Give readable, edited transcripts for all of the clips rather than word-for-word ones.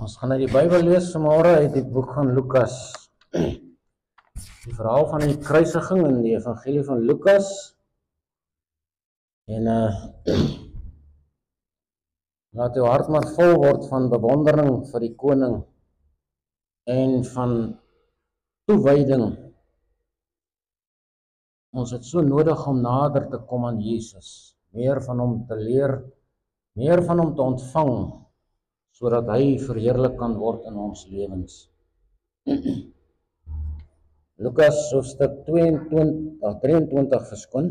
Ons gaan uit die Bybel lees vanmôre uit die boek van Lukas. Die verhaal van die kruisiging in die evangelie van Lukas. En laat jou hart maar vol word van bewondering vir die koning en van toewyding. Ons het so nodig om nader te kom aan Jesus, meer van hom te leer, meer van hom te ontvang, sodat hy verheerlik kan word in ons lewens. Lukas hoofstuk 23 verskoon.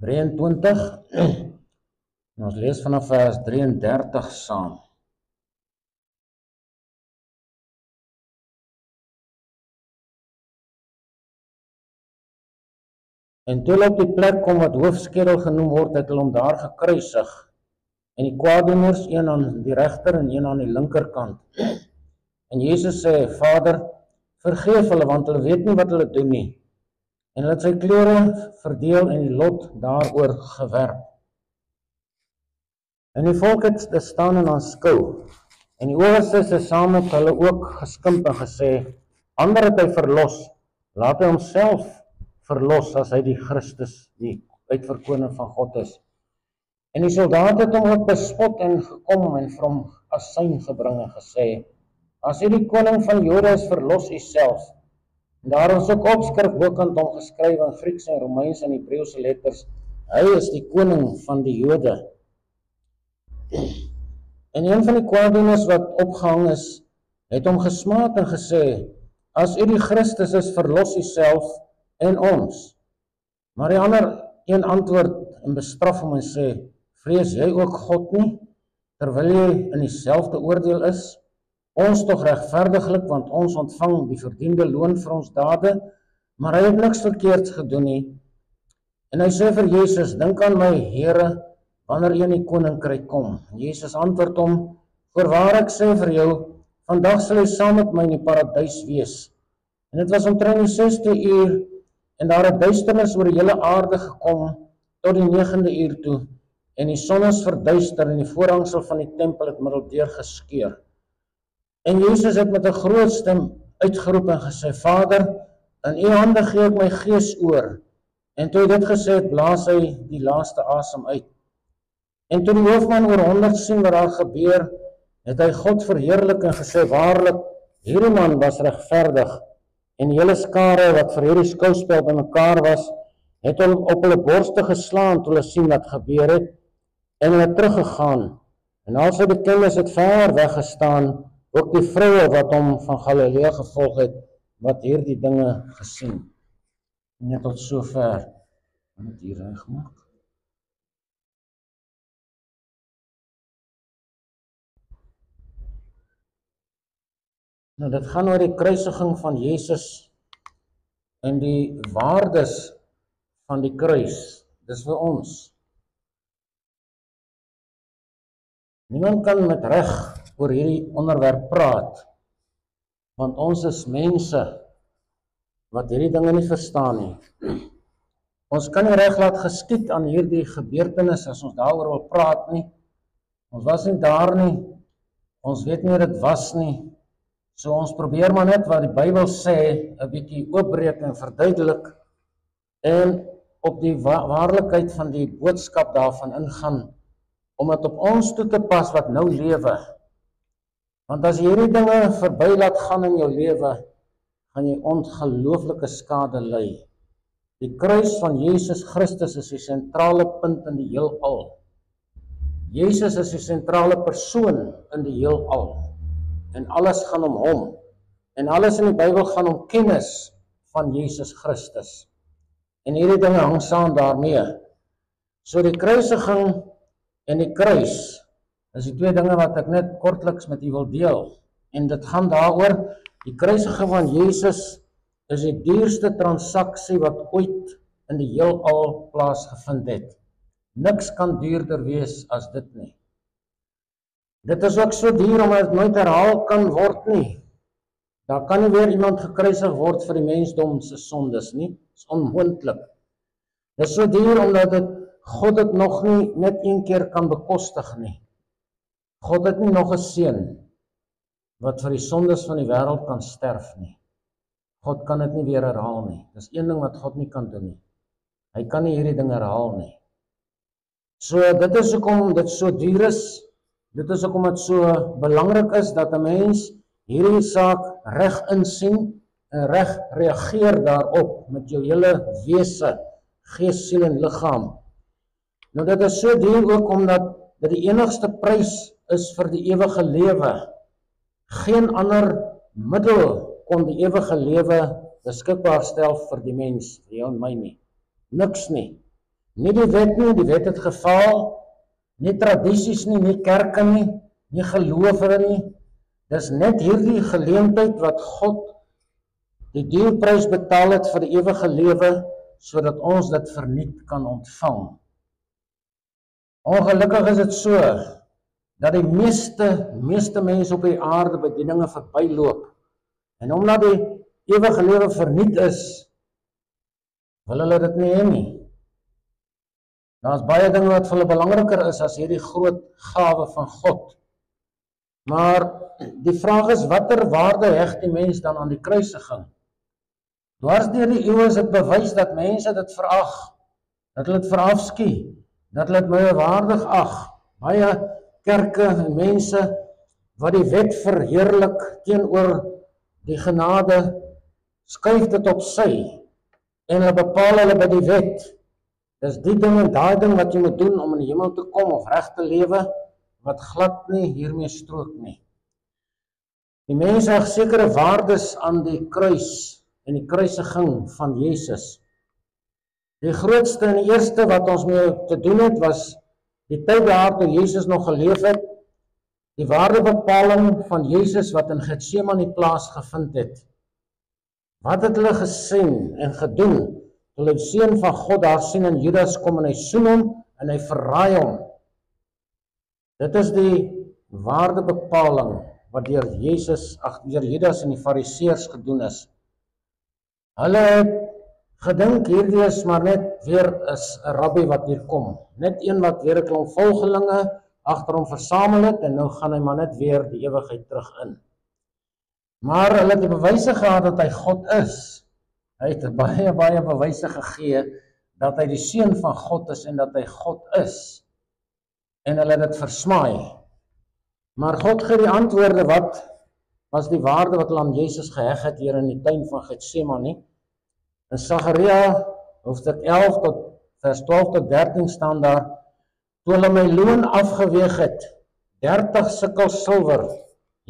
23. En ons lees vanaf vers 33 saam. En toe op die plek kom wat hoofskedel genoem word, het hulle hom daar gekruisig. En die kwaaddoeners, een aan die regter en een aan die linkerkant. En Jesus sê, Vader, vergeef hulle, want hulle weet nie wat hulle doen nie. En hulle het sy klere verdeel en die lot daaroor gewerp. En die volk het staan en aanskou. En die owerstes het saam met hulle ook geskimp en gesê, ander het hy verlos, laat hy homself verlos as hy die Christus, die uitverkoning van God is. En die soldaat het hom ook bespot en gekom en vir hom asyn gebring en gesê, as hy die koning van Jode is, verlos u self. En daar is ook opskrif bokant hom geskryf in Grieks en Romeins en Hebreëse letters, hy is die koning van die Jode. En een van die kwaaddoeners wat opgehang is, het hom gesmaad en gesê, as u die Christus is, verlos u self en ons. Maar die ander een antwoord en bestraf hom en sê, vrees jy ook God nie, terwyl jy in dieselfde oordeel is? Ons tog regverdiglik, want ons ontvang die verdiende loon vir ons dade, maar hy het niks verkeerds gedoen nie. En hy sê vir Jesus, dink aan my, Here, wanneer jy in die koninkryk kom. En Jesus antwoord hom, voorwaar ek sê vir jou, vandag sal jy saam met my in die paradys wees. En dit was omtrent die 6de uur, en daar het duisternis oor die hele aarde gekom, tot die 9de uur toe, en die son is verduister, en die voorhangsel van die tempel het middeldeur geskeur. En Jesus het met 'n groot stem uitgeroep en gesê, Vader, in u hande gee ek my gees oor. En toe hy dit gesê het, blaas hy die laaste asem uit. En toe die hoofman oor 100 sien wat daar gebeur, het hy God verheerlik en gesê, waarlik, hierdie man was regverdig, en die hele skare wat vir hierdie skouspel bymekaar was, het hom op hulle borste geslaan toe hulle sien wat gebeur het, en hulle teruggegaan. En al sy bekendes het ver weggestaan, ook die vroue wat hom van Galilea gevolg het, wat hierdie dinge gesien. Net tot sover, om het hier reggemaak. Nou, dit gaan oor die kruisiging van Jesus en die waardes van die kruis. Dis vir ons. Niemand kan met reg oor hierdie onderwerp praat, want ons is mense wat hierdie dinge nie verstaan nie. Ons kan nie reg laat geskied aan hierdie gebeurtenis as ons daaroor wil praat nie. Ons was nie daar nie, ons weet nie wat dit was nie. So ons probeer maar net wat die Bybel sê, 'n bietjie oopbreek en verduidelik en op die waarlikheid van die boodskap daarvan ingaan, om dit op ons toe te pas wat nou lewe. Want as jy hierdie dinge verby laat gaan in jou lewe, gaan jy ongelooflike skade ly. Die kruis van Jesus Christus is die sentrale punt in die heelal. Jesus is die sentrale persoon in die heelal. En alles gaan om hom. En alles in die Bybel gaan om kennis van Jesus Christus. En hierdie dinge hang saam daarmee. So die kruisiging en die kruis is die twee dinge wat ek net kortliks met u wil deel. En dit gaan daaroor, die kruisiging van Jesus is die duurste transaksie wat ooit in die heelal plaasgevind het. Niks kan duurder wees as dit nie. Dit is ook so duur omdat dit nooit herhaal kan word nie. Daar kan nie weer iemand gekruisig word vir die mensdom se sondes nie. Dit is onmoontlik. Dit is so duur omdat God dit nog nie net een keer kan bekostig nie. God het nie nog 'n seun wat vir die sondes van die wêreld kan sterf nie. God kan dit nie weer herhaal nie. Dis een ding wat God nie kan doen nie. Hy kan nie hierdie ding herhaal nie. So dit is hoekom dit so duur is. Dit is hoekom dit so belangrik is dat 'n mens hierdie saak reg insien en reg reageer daarop met jou hele wese, gees, siel en liggaam. Nou dit is so duur ook omdat dit die enigste prys is vir die ewige lewe. Geen ander middel kon die ewige lewe beskikbaar stel vir die mens, vir jou en my nie. Niks nie. Nie die wet nie, die wet het gefaal, nie tradisies nie, nie kerke nie, nie gelowe nie. Dis net hierdie geleentheid wat God die duurprys betaal het vir die ewige lewe, sodat ons dit verniet kan ontvang. Ongelukkig is dit so, dat die meeste mense op die aarde by die dinge verbyloop. En omdat die ewige lewe verniet is, wil hulle dit nie hê nie. Daar's baie dinge wat vir hulle belangriker is as hierdie groot gawe van God. Maar die vraag is, watter waarde heg die mens dan aan die kruisiging? Dwars deur die eeue is dit bewys dat mense dit verag, dat hulle dit verafskie, dat hulle dit minderwaardig ag. Baie kerke en mense wat die wet verheerlik teenoor die genade, skuif dit op sy en hulle bepaal hulle by die wet. Dis die ding en daai ding wat jy moet doen om in die hemel te kom of reg te lewe, wat glad nie hiermee strook nie. Die mense heg sekere waardes aan die kruis en die kruisiging van Jesus. Die grootste en die eerste wat ons mee te doen het, was die tyd daar toe Jesus nog geleef het, die waardebepaling van Jesus wat in Getsemane plaasgevind het. Wat het hulle gesien en gedoen? Toe hulle die seun van God daar sien en Judas kom en hy soen hom en hy verraai hom. Dit is die waardebepaling wat deur Judas en die Fariseërs gedoen is. Hulle het gedink hierdie is maar net weer 'n rabbi wat hier kom. Net een wat weer 'n klomp volgelinge agter hom versamel het en nou gaan hy maar net weer die ewigheid terug in. Maar hulle het die bewyse gehad dat hy God is. Hy het baie bewyse gegee dat hy die seun van God is en dat hy God is. En hulle het dit versmaai. Maar God gee die antwoorde, wat was die waarde wat hulle aan Jesus geheg het hier in die tuin van Getsemane. In Sagaria hoofstuk 11 tot vers 12 tot 13 staan daar, toe hulle my loon afgeweeg het, 30 sikkel silwer,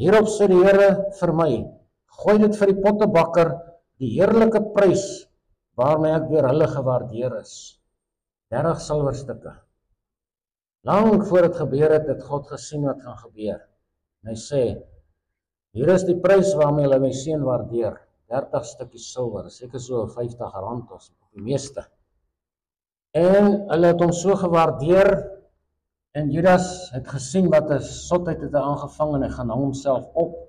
hierop sê die Here vir my, gooi dit vir die pottebakker, die heerlike prys waarmee ek deur hulle gewaardeer is. 30 silwerstukke. Lang voor dit gebeur het, het God gesien wat gaan gebeur. En hy sê, hier is die prys waarmee hulle my seun waardeer. 30 stukkies silwer, seker so R50 of die meeste. En hulle het hom so gewaardeer, en Judas het gesien wat 'n sotheid het hy aangevang en hy gaan hang homself op,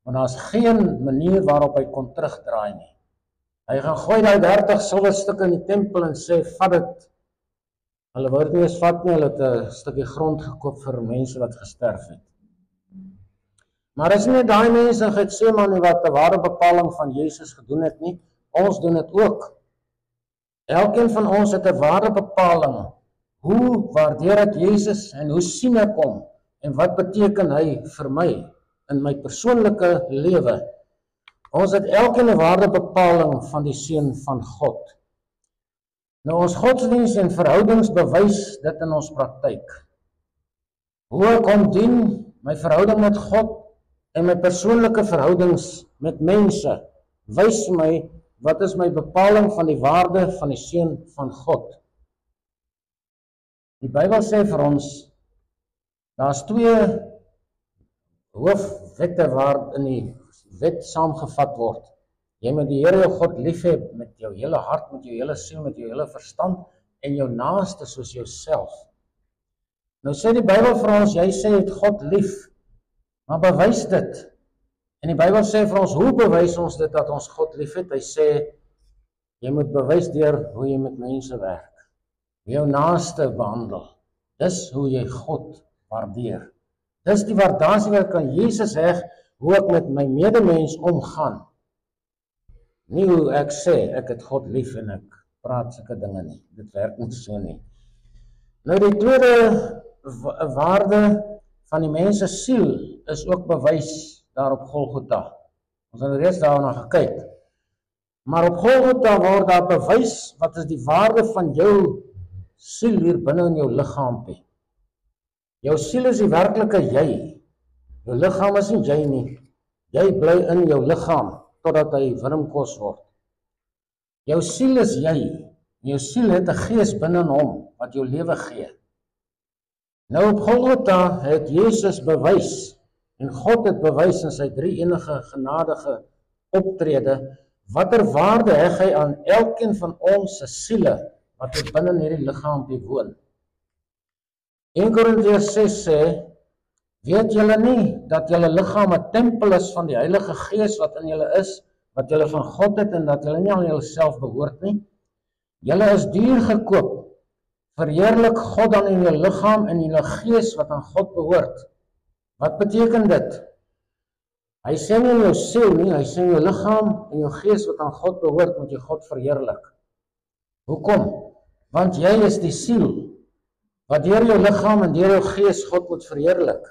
want daar's geen manier waarop hy kon terugdraai nie. Hy gaan gooi daai 30 silwerstukke in die tempel en sê, vat dit. Hulle wou dit nie eens vat nie, hulle het 'n stukkie grond gekoop vir mense wat gesterf het. Maar is nie daai mense in Getsemane wat 'n ware bepaling van Jesus gedoen het nie, ons doen dit ook. Elkeen van ons het 'n ware bepaling. Hoe waardeer ek Jesus en hoe sien ek hom en wat beteken hy vir my in my persoonlike lewe? Ons het elkeen 'n ware bepaling van die seun van God. Nou ons godsdiens en verhoudings bewys dit in ons praktyk. Hoe ek hom dien, my verhouding met God en my persoonlike verhoudings met mense, wys my wat is my bepaling van die waarde van die seun van God. Die Bybel sê vir ons, daar's 2 hoofwette waar in die wet saamgevat word. Jy moet die Here jou God lief hê met jou hele hart, met jou hele siel, met jou hele verstand en jou naaste soos jouself. Nou sê die Bybel vir ons, jy sê het God lief, maar bewys dit. En die Bybel sê vir ons, hoe bewys ons dit dat ons God lief het? Hy sê, jy moet bewys deur hoe jy met mense werk, jou naaste behandel. Dis hoe jy God waardeer. Dis die waardasie wat kan Jesus heg, hoe ek met my medemens omgaan. Nie hoe ek sê, ek het God lief en ek praat sulke dinge nie. Dit werk nie so nie. Nou die tweede waarde van die mens se siel is ook bewys daar op Golgotha. Ons het reeds daarna gekyk. Maar op Golgotha word daar bewys wat is die waarde van jou siel hier binne in jou liggaampie. Jou siel is die werklike jy. Jou liggaam is nie jy nie. Jy bly in jou liggaam totdat hy wurmkos word. Jou siel is jy. Jou siel het 'n gees binne in hom wat jou lewe gee. Nou op Golgotha het Jesus bewys en God het bewys in sy drie enige genadige optrede watter waarde heg hy aan elkeen van ons se siele wat binne in hierdie liggaampie woon. 1 Korintiërs 6 sê, weet julle nie dat julle liggaam 'n tempel is van die Heilige Gees wat in julle is, wat julle van God het en dat julle nie aan julleself behoort nie? Julle is duur gekoop. Verheerlik God dan in jou liggaam en in jou gees wat aan God behoort. Wat beteken dit? Hy sê nie in jou siel nie, hy sê in jou liggaam en jou gees wat aan God behoort, moet jy God verheerlik. Hoekom? Want jy is die siel wat deur jou liggaam en deur jou gees God moet verheerlik.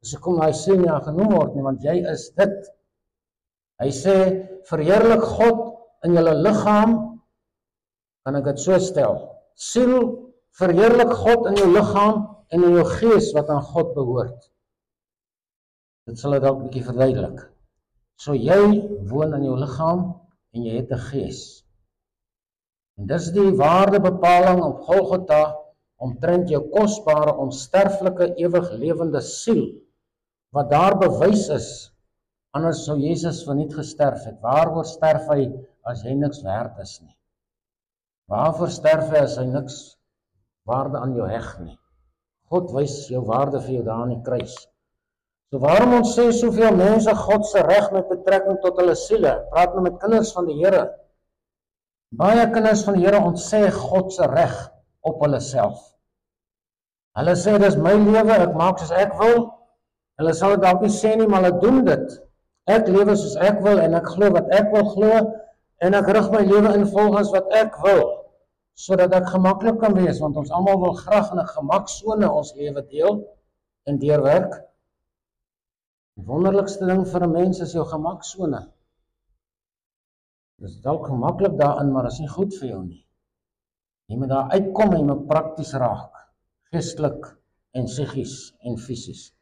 Dis hoekom hy sê nie genoem word nie, want jy is dit. Hy sê verheerlik God in jou liggaam, kan ek dit so stel. Siel, verheerlik God in jou liggaam en in jou gees wat aan God behoort. Dit sal dit dalk 'n bietjie verduidelik. So jy woon in jou liggaam en jy het 'n gees. En dis die waardebepaling op Golgotha omtrent jou kosbare, onsterflike, ewig lewende siel wat daar bewys is. Anders sou Jesus verniet gesterf het. Waaroor sterf hy as hy niks werd is nie? Waarvoor sterf hy as hy niks waarde aan jou heg nie? God wys jou waarde vir jou daar aan die kruis. So waarom ons sê soveel mense God se reg met betrekking tot hulle siele? Praat nou met kinders van die Here. Baie kinders van die Here ontsê God se reg op hulle self. Hulle sê dis my lewe, ek maak soos ek wil. Hulle sal dit dalk nie sê nie, maar hulle doen dit. Ek lewe soos ek wil en ek glo wat ek wil glo en ek rig my lewe in volgens wat ek wil, sodat ek gemaklik kan wees, want ons almal wil graag in 'n gemaksone ons lewe deel en deurwerk. Die wonderlikste ding vir 'n mens is jou gemaksone. Dis dalk gemaklik daarin, maar is nie goed vir jou nie. Jy moet daar uitkom en jy moet prakties raak, geestelik en psigies en fisies.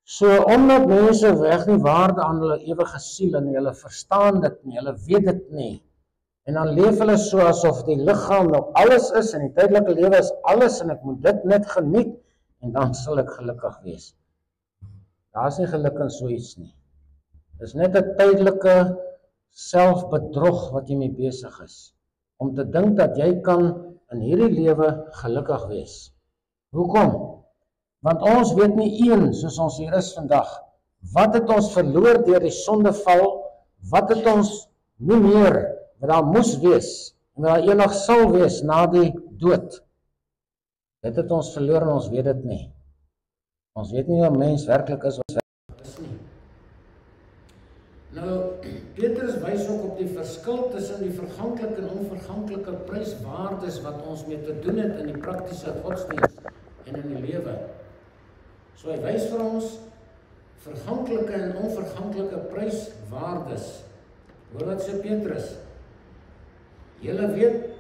So omdat mense weg nie waarde aan hulle ewige siel en hulle verstaan dit nie, hulle weet dit nie. En dan leef hulle so asof die liggaam nou alles is en die tydelike lewe is alles en ek moet dit net geniet en dan sal ek gelukkig wees. Daar is nie geluk in so iets nie. Dis net 'n tydelike selfbedrog wat jy mee besig is. Om te dink dat jy kan in hierdie lewe gelukkig wees. Hoekom? Want ons weet nie soos ons hier is vandag, wat het ons verloor deur die sondeval, wat het ons nie meer, wat daar moes wees, en wat daar eendag sal wees na die dood. Dit het ons verloor en ons weet dit nie. Ons weet nie hoe 'n mens werklik is wat werklik is nie. Nou, Petrus wys ook op die verskil tussen die verganklike en onverganklike pryswaardes wat ons mee te doen het in die praktiese godsdienst en in die lewe. So hy wys vir ons verganklike en onverganklike pryswaardes. Hoor wat sê Petrus? Julle weet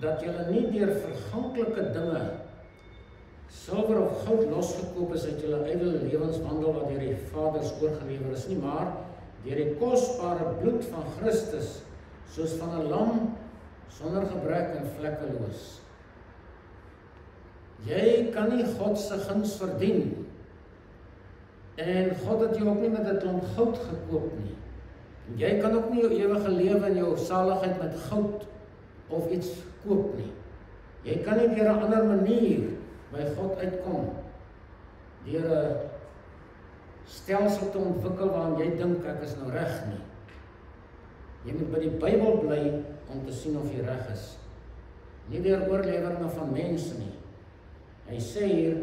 dat julle nie deur verganklike dinge, silwer of goud losgekoop is uit julle ydelle lewenswandel wat deur die Vaders oorgelewer is nie, maar deur die kosbare bloed van Christus, soos van 'n lam sonder gebrek en vlekkeloos. Jy kan nie God se guns verdien. En God het jou ook nie met 'n klomp goud gekoop nie. En jy kan ook nie jou ewige lewe en jou saligheid met goud of iets koop nie. Jy kan nie deur 'n ander manier by God uitkom. Deur 'n stelsel te ontwikkel waarin jy dink ek is nou reg nie. Jy moet by die Bybel bly om te sien of jy reg is. Nie deur oorleweringe van mense nie. Hy sê hier,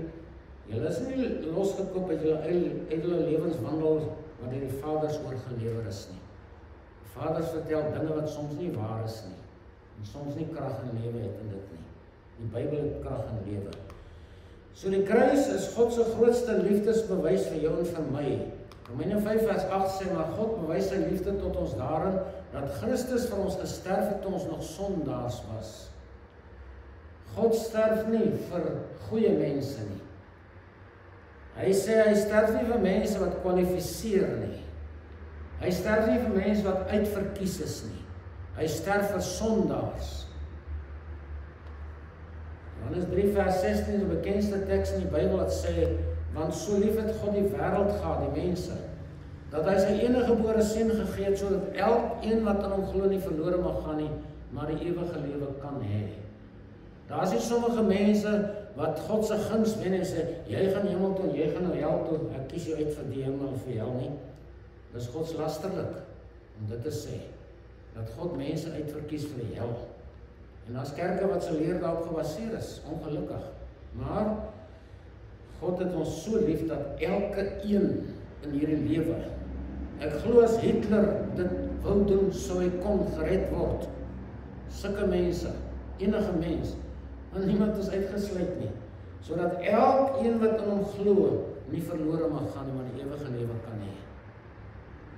Julle is nie losgekoop uit julle lewenswandel wat deur die vaders oorgelewer is nie. Die vaders vertel dinge wat soms nie waar is nie, en soms nie krag en lewe het in dit nie. Die Bybel het krag en lewe. So die kruis is God se grootste liefdesbewys vir jou en vir my. Romeine 5 vers 8 sê, maar God bewys sy liefde tot ons daarin, dat Christus vir ons gesterf het toe ons nog sondaars was. God sterf nie vir goeie mense nie. Hy sê, hy sterf nie vir mense wat kwalifiseer nie. Hy sterf nie vir mense wat uitverkies is nie. Hy sterf vir sondaars. Johannes 3 vers 16 is die bekendste teks in die Bybel wat sê, want so lief het God die wêreld gehad, die mense, dat hy sy eniggebore seun gegee het, sodat elkeen wat in hom glo nie verlore mag gaan nie, maar die ewige lewe kan hê. Daar is nie sommige mense wat God se guns wen en sê, jy gaan hemel toe, jy gaan nou hel toe, ek kies jou uit vir die hemel of vir hel nie. Dis godslasterlik om dit te sê, dat God mense uitverkies vir die hel. En daar's kerke wat se leer daarop gebaseer is, ongelukkig. Maar God het ons so lief dat elke een in hierdie lewe, ek glo as Hitler dit wou doen, sou hy kon gered word. Sulke mense, enige mens, en niemand is uitgesluit nie, sodat elkeen wat in hom glo, nie verlore mag gaan nie, maar die ewige lewe kan hê.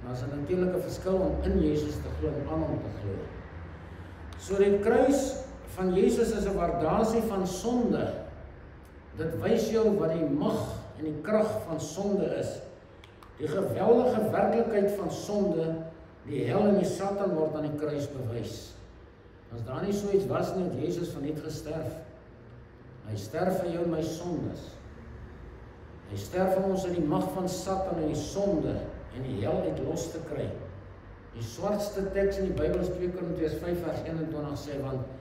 Maar is 'n natuurlike verskil om in Jesus te glo en aan hom te glo. So die kruis van Jesus is 'n waardasie van sonde. Dit wys jou wat die mag en die krag van sonde is. Die geweldige werklikheid van sonde, die hel en die Satan word aan die kruis bewys. As daar nie so iets was nie, het Jesus verniet gesterf. Hy sterf vir jou en my sondes. Hy sterf om ons in die mag van Satan en die sonde en die hel uit los te kry. Die swartste teks in die Bybel is 2 Korintiërs 5 vers 21 sê, want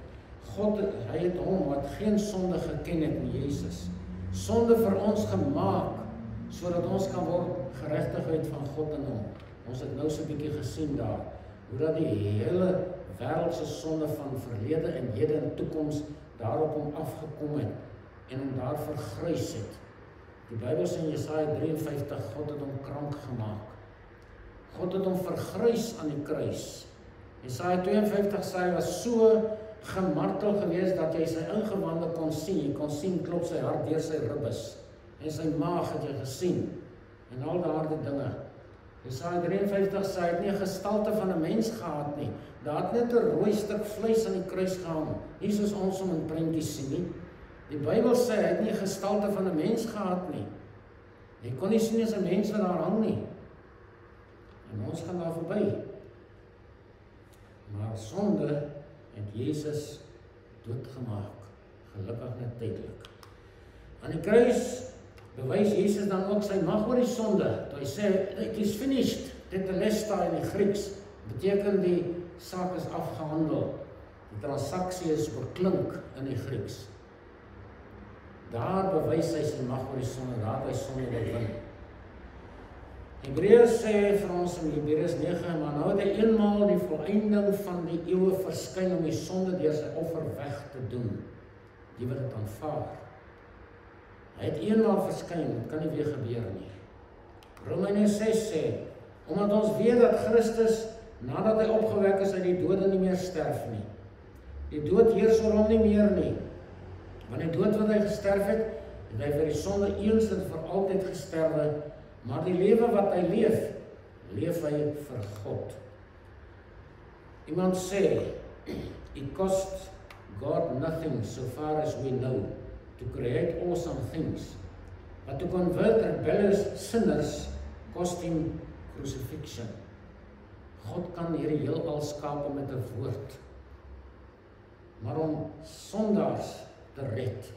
God, hy het hom wat geen sonde geken het in Jesus, sonde vir ons gemaak, sodat ons kan word geregtigheid van God in hom. Ons het nou so 'n bietjie gesien daar, hoe dat die hele wêreldse sonde van verlede en hede en toekoms daarop hom afgekom het en hom daar vergrys het. Die Bybel sê in Jesaja 53, God het hom krank gemaak. God het hom vergrys aan die kruis. Jesaja 52 sê hy was so gemartel gewees dat jy sy ingewande kon sien. Jy kon sien klop sy hart deur sy ribbes. En sy maag het jy gesien. En al daardie dinge. Jesaja 53 sê hy het nie 'n gestalte van 'n mens gehad nie. Daar het net 'n rooi stuk vleis aan die kruis gehang. Nie soos ons hom in prentjies sien nie. Die Bybel sê hy het nie 'n gestalte van 'n mens gehad nie. Jy kon nie sien as 'n mens wat daar hang nie. En ons gaan daar verby. Maar sonde het Jesus doodgemaak. Gelukkig net tydelik. Aan die kruis bewys Jesus dan ook sy mag oor die sonde. Toe hy sê, it is finished, tetelestai in die Grieks, beteken die saak is afgehandel. Die transaksie is beklink in die Grieks. Daar bewys hy sy mag oor die sonde, daar by sonde oorwin. Hebreërs sê vir ons in Hebreërs 9, maar nou het hy eenmaal die volëinding van die eeue verskyn om die sonde deur sy offer weg te doen. Die wat dit aanvaar. Hy het eenmaal verskyn, dit kan nie weer gebeur nie. Romeine 6 sê, omdat ons weet dat Christus, nadat hy opgewek is uit die dode, nie meer sterf nie. Die dood heers oor hom nie meer nie. Want die dood wat hy gesterf het, het hy vir die sonde eens en vir altyd gesterwe, maar die lewe wat hy leef, leef hy vir God. Iemand sê, it cost God nothing so far as we know, to create awesome things, but to convert rebellious sinners cost him crucifixion. God kan hierdie heelal skape met 'n woord, maar om sondaars te red,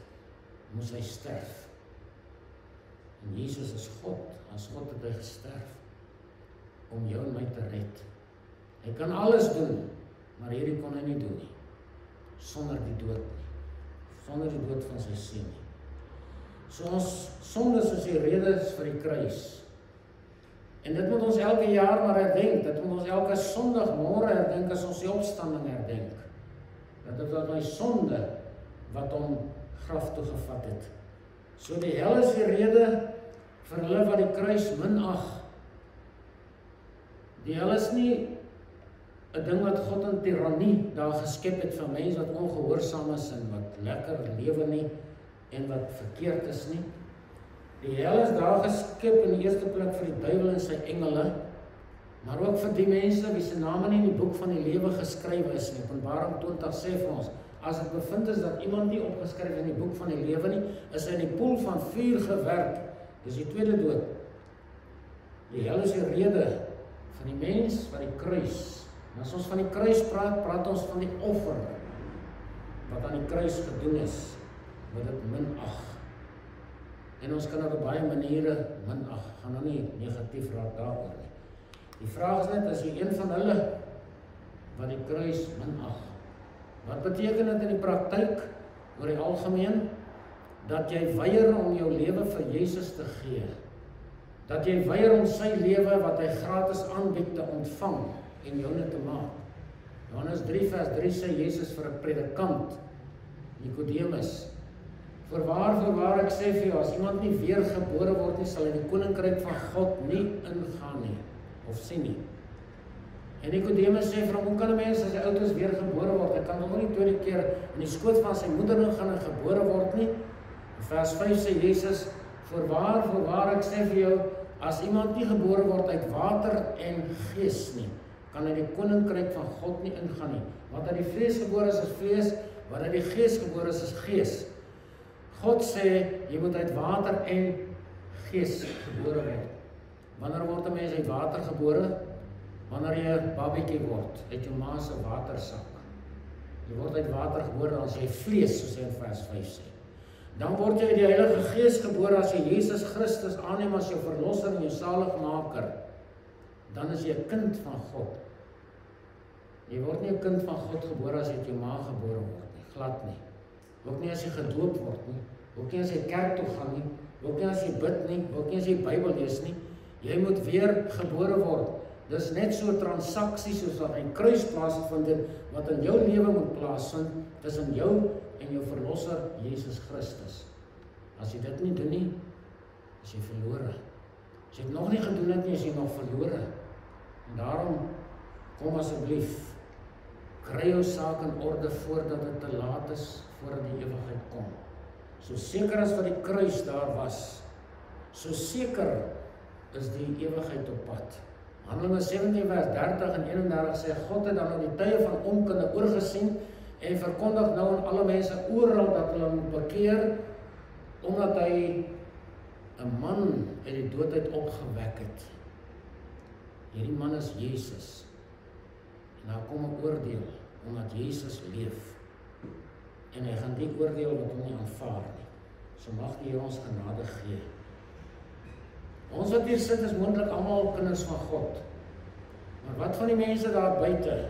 moes hy sterf. En Jesus is God, as God het hy gesterf, om jou en my te red. Hy kan alles doen, maar hierdie kon hy nie doen nie, sonder die dood nie, sonder die dood van sy seun nie. So ons sondes is die redes vir die kruis. En dit moet ons elke jaar maar herdenk, dit moet ons elke Sondag môre herdenk as ons die opstanding herdenk. Dat dit was my sonde wat hom graf toe gevat het. So die hel is die rede vir hulle wat die kruis minag. Die hel is nie 'n ding wat God in tirannie daar geskep het vir mense wat ongehoorsaam is en wat lekker lewe nie en wat verkeerd is nie. Die hel is daar geskep in die eerste plek vir die duiwel en sy engele, maar ook vir die mense wie se name nie in die boek van die lewe geskryf is nie. Openbaring 20 sê vir ons, as dit bevind is dat iemand nie opgeskryf in die boek van die lewe nie, is hy in die poel van vuur gewerp. Dis die tweede dood. Die hel is die rede van die mens wat die kruis. En as ons van die kruis praat, praat ons van die offer wat aan die kruis gedoen is, wat dit minag. En ons kan op baie maniere minag, gaan nou nie negatief raak daaroor nie. Die vraag is net, as jy een van hulle wat die kruis minag, wat beteken dit in die praktyk, oor die algemeen, dat jy weier om jou lewe vir Jesus te gee, dat jy weier om sy lewe wat hy gratis aanbied te ontvang en joune te maak. Johannes 3 vers 3 sê Jesus vir 'n predikant, Nikodemus, Voorwaar, ek sê vir jou, as iemand nie weergebore word nie, sal hy die koninkryk van God nie ingaan nie, of sien nie. En Nikodemus sê vir hom, hoe kan 'n mens as hy oud is weergebore word? Hy kan nog nie tweede keer in die skoot van sy moeder ingaan en gebore word nie. In vers 5 sê Jesus, Voorwaar, ek sê vir jou, as iemand nie gebore word uit water en gees nie, kan hy die koninkryk van God nie ingaan nie. Wat uit die vlees gebore is vlees, wat uit die gees gebore is gees. God sê, jy moet uit water en gees gebore word. Wanneer word 'n mens uit water gebore? Wanneer jy 'n babietjie word, uit jou ma se watersak. Jy word uit water gebore, dan is jy vlees, soos hy in vers 5 sê. Dan word jy uit die Heilige Gees gebore, as jy Jesus Christus aanneem as jou verlosser en jou saligmaker. Dan is jy 'n kind van God. Jy word nie 'n kind van God gebore as jy uit jou ma gebore word nie, glad nie. Ook nie as jy gedoop word nie, ook nie as jy kerk toe gaan nie, ook nie as jy bid nie, ook nie as jy Bybel lees nie. Jy moet weer gebore word. Dis net so 'n transaksie soos wat aan kruis plaasvind het, wat in jou lewe moet plaasvind, tussen jou en jou verlosser Jesus Christus. As jy dit nie doen nie, is jy verlore. As jy dit nog nie gedoen het nie, is jy nog verlore. En daarom, kom asseblief, kry jou saak in orde voordat dit te laat is, voordat die ewigheid kom. So seker as wat die kruis daar was, so seker is die ewigheid op pad. Handelinge 17 vers 30 en 31 sê, God het dan in die tye van onkunde oorgesien en verkondig nou aan alle mense oral dat hulle moet bekeer, omdat hy 'n man uit die dood uit opgewek het. Hierdie man is Jesus. En daar kom 'n oordeel, omdat Jesus leef. En hy gaan die oordeel wat hom nie aanvaar nie. So mag die Here ons genade gee. Ons wat hier sit is moontlik almal kinders van God. Maar wat van die mense daar buite?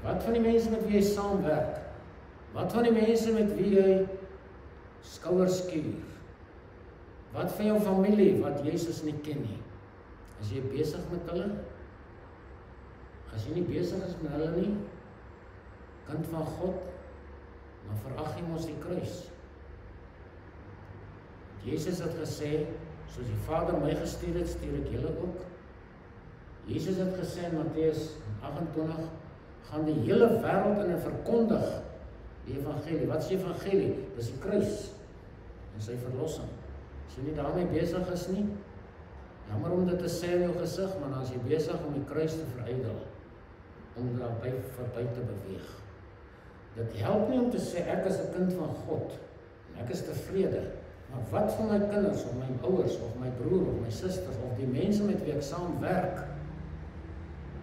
Wat van die mense met wie jy saamwerk? Wat van die mense met wie jy skouers skuur? Wat van jou familie wat Jesus nie ken nie? Is jy besig met hulle? As jy nie besig is met hulle nie, kind van God, dan verag jy mos die kruis. Jesus het gesê, soos die Vader my gestuur het, stuur ek julle ook. Jesus het gesê in Matteus 28, gaan die hele wêreld in en verkondig die evangelie. Wat is die evangelie? Dis die kruis en sy verlossing. As jy nie daarmee besig is nie, jammer om dit te sê in jou gesig, maar dan is jy besig om die kruis te verydel, om daarby verby te beweeg. Dit help nie om te sê, ek is 'n kind van God, en ek is tevrede, maar wat van my kinders, of my ouers, of my broer, of my susters, of die mense met wie ek saam werk,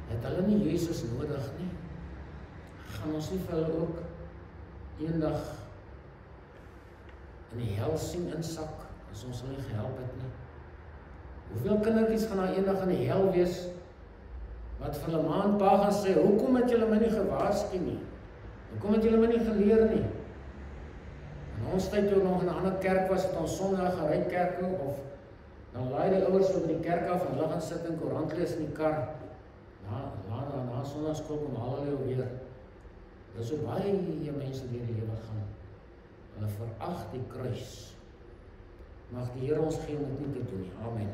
het hulle nie Jesus nodig nie? Gaan ons nie vir hulle ook eendag in die hel sien insak, as ons hulle gehelp het nie? Hoeveel kindertjies gaan daar eendag in die hel wees, wat vir hulle ma en pa gaan sê, hoekom het julle my nie gewaarsku nie? Hoekom het julle my nie geleer nie? In ons tyd toe nog in 'n ander kerk was, het ons Sondag gery kerk toe, of dan laai die ouers so by die kerk af, en hulle gaan sit en koerant lees in die kar, na Sondagskool kom hulle weer. Dit is so baie mense deur die lewe gaan. Hulle verag die kruis. Mag die Here ons gee om dit nie te doen nie. Amen.